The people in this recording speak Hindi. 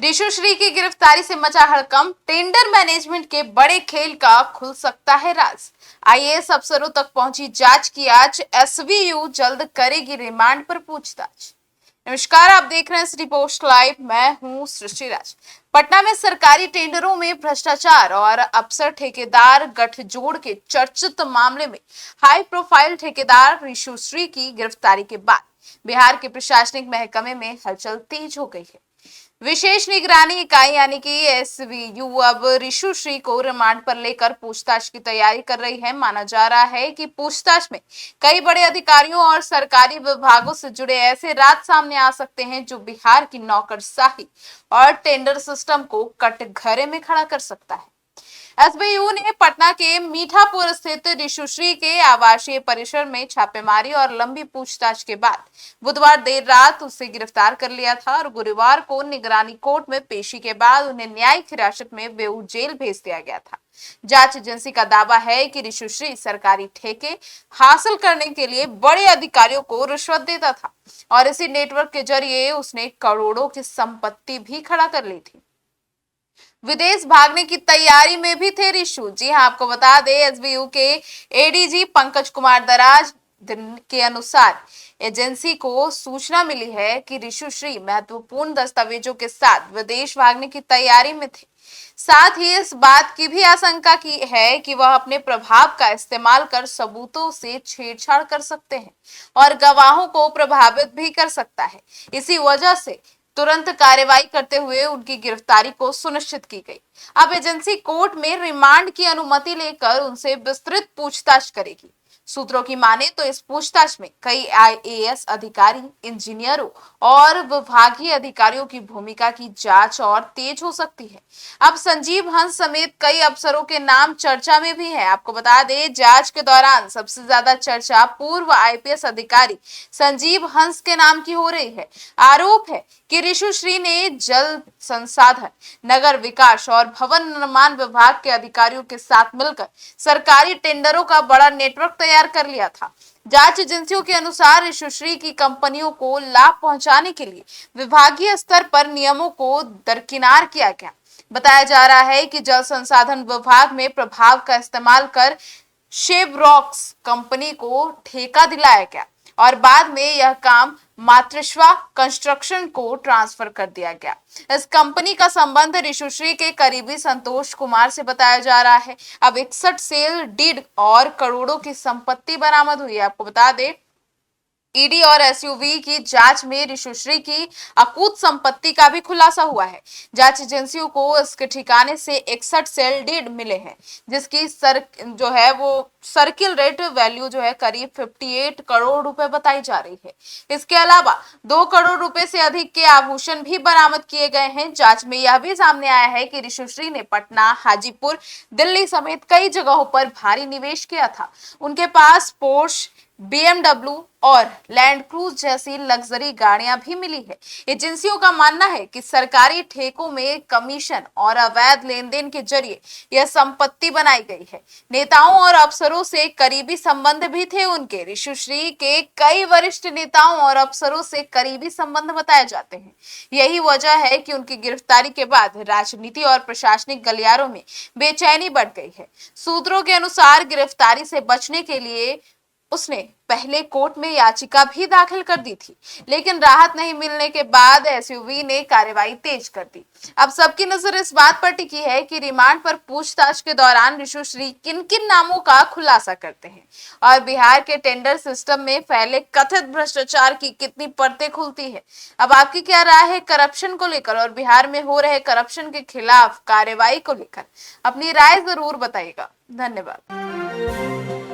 ऋषुश्री की गिरफ्तारी से मचा हड़कंप, टेंडर मैनेजमेंट के बड़े खेल का खुल सकता है राज। आईएएस अफसरों तक पहुंची जांच की आज एसवीयू जल्द करेगी रिमांड पर पूछताछ। नमस्कार, आप देख रहे हैं सिटी पोस्ट लाइव। मैं हूं सृष्टि राज। पटना में सरकारी टेंडरों में भ्रष्टाचार और अफसर ठेकेदार गठजोड़ के चर्चित मामले में हाई प्रोफाइल ठेकेदार ऋषुश्री की गिरफ्तारी के बाद बिहार के प्रशासनिक महकमे में हलचल तेज हो गई है। विशेष निगरानी इकाई यानी कि एसवीयू अब ऋषुश्री को रिमांड पर लेकर पूछताछ की तैयारी कर रही है। माना जा रहा है कि पूछताछ में कई बड़े अधिकारियों और सरकारी विभागों से जुड़े ऐसे राज सामने आ सकते हैं जो बिहार की नौकरशाही और टेंडर सिस्टम को कटघरे में खड़ा कर सकता है। एसबीयू ने पटना के मीठापुर स्थित ऋषुश्री के आवासीय परिसर में छापेमारी और लंबी पूछताछ के बाद बुधवार देर रात उसे गिरफ्तार कर लिया था और गुरुवार को निगरानी कोर्ट में पेशी के बाद उन्हें न्यायिक हिरासत में बेऊर जेल भेज दिया गया था। जांच एजेंसी का दावा है कि ऋषुश्री सरकारी ठेके हासिल करने के लिए बड़े अधिकारियों को रिश्वत देता था और इसी नेटवर्क के जरिए उसने करोड़ों की संपत्ति भी खड़ा कर ली थी। विदेश भागने की तैयारी में भी थे ऋषु। जी हां, आपको बता दें, एसबीयू के एडीजी पंकज कुमार दराज के अनुसार एजेंसी को सूचना मिली है कि ऋषुश्री महत्वपूर्ण दस्तावेजों के साथ विदेश भागने की तैयारी में थे। साथ ही इस बात की भी आशंका की है कि वह अपने प्रभाव का इस्तेमाल कर सबूतों से छेड़छाड़ कर सकते हैं और गवाहों को प्रभावित भी कर सकता है। इसी वजह से तुरंत कार्रवाई करते हुए उनकी गिरफ्तारी को सुनिश्चित की गई। अब एजेंसी कोर्ट में रिमांड की अनुमति लेकर उनसे विस्तृत पूछताछ करेगी। सूत्रों की माने तो इस पूछताछ में कई आईएएस अधिकारी, इंजीनियरों और विभागीय अधिकारियों की भूमिका की जांच और तेज हो सकती है। अब संजीव हंस समेत कई अफसरों के नाम चर्चा में भी है। आपको बता दें, जांच के दौरान सबसे ज्यादा चर्चा पूर्व आईपीएस अधिकारी संजीव हंस के नाम की हो रही है। आरोप है कि ऋषुश्री ने जल संसाधन, नगर विकास और भवन निर्माण विभाग के अधिकारियों के साथ मिलकर सरकारी टेंडरों का बड़ा नेटवर्क तैयार कर लिया था। जांच एजेंसियों के अनुसार ऋषुश्री की कंपनियों को लाभ पहुंचाने के लिए विभागीय स्तर पर नियमों को दरकिनार किया गया। बताया जा रहा है कि जल संसाधन विभाग में प्रभाव का इस्तेमाल कर शेवरॉक्स कंपनी को ठेका दिलाया गया और बाद में यह काम मातृश्वा कंस्ट्रक्शन को ट्रांसफर कर दिया गया। इस कंपनी का संबंध ऋषुश्री के करीबी संतोष कुमार से बताया जा रहा है। अब 61 सेल डीड और करोड़ों की संपत्ति बरामद हुई है। आपको बता दें, ईडी और एसयूवी की जांच में ऋषुश्री की अकूत संपत्ति का भी खुलासा हुआ है। जांच एजेंसियों को इसके ठिकाने से 61 सेल डीड मिले हैं, जिसकी सर्किल रेट वैल्यू करीब 58 करोड़ रुपए बताई जा रही है। इसके अलावा 2 करोड़ रुपए से अधिक के आभूषण भी बरामद किए गए हैं। जांच में यह भी सामने आया है कि ऋषुश्री ने पटना, हाजीपुर, दिल्ली समेत कई जगहों पर भारी निवेश किया था। उनके पास पोर्श, BMW और लैंड क्रूज जैसी लग्जरी गाड़ियां भी मिली है। एजेंसियों का मानना है कि सरकारी ठेकों में कमीशन और अवैध लेन देन के जरिए यह संपत्ति बनाई गई है। नेताओं और अफसरों से करीबी संबंध भी थे उनके। ऋषुश्री के कई वरिष्ठ नेताओं और अफसरों से करीबी संबंध बताए जाते हैं। यही वजह है कि उनकी गिरफ्तारी के बाद राजनीति और प्रशासनिक गलियारों में बेचैनी बढ़ गई है। सूत्रों के अनुसार गिरफ्तारी से बचने के लिए उसने पहले कोर्ट में याचिका भी दाखिल कर दी थी, लेकिन राहत नहीं मिलने के बाद एसयूवी ने कार्रवाई तेज कर दी। अब सबकी नजर इस बात पर टिकी है कि रिमांड पर पूछताछ के दौरान ऋषुश्री किन किन नामों का खुलासा करते हैं और बिहार के टेंडर सिस्टम में फैले कथित भ्रष्टाचार की कितनी परतें खुलती है। अब आपकी क्या राय है करप्शन को लेकर और बिहार में हो रहे करप्शन के खिलाफ कार्रवाई को लेकर? अपनी राय जरूर बताइएगा। धन्यवाद।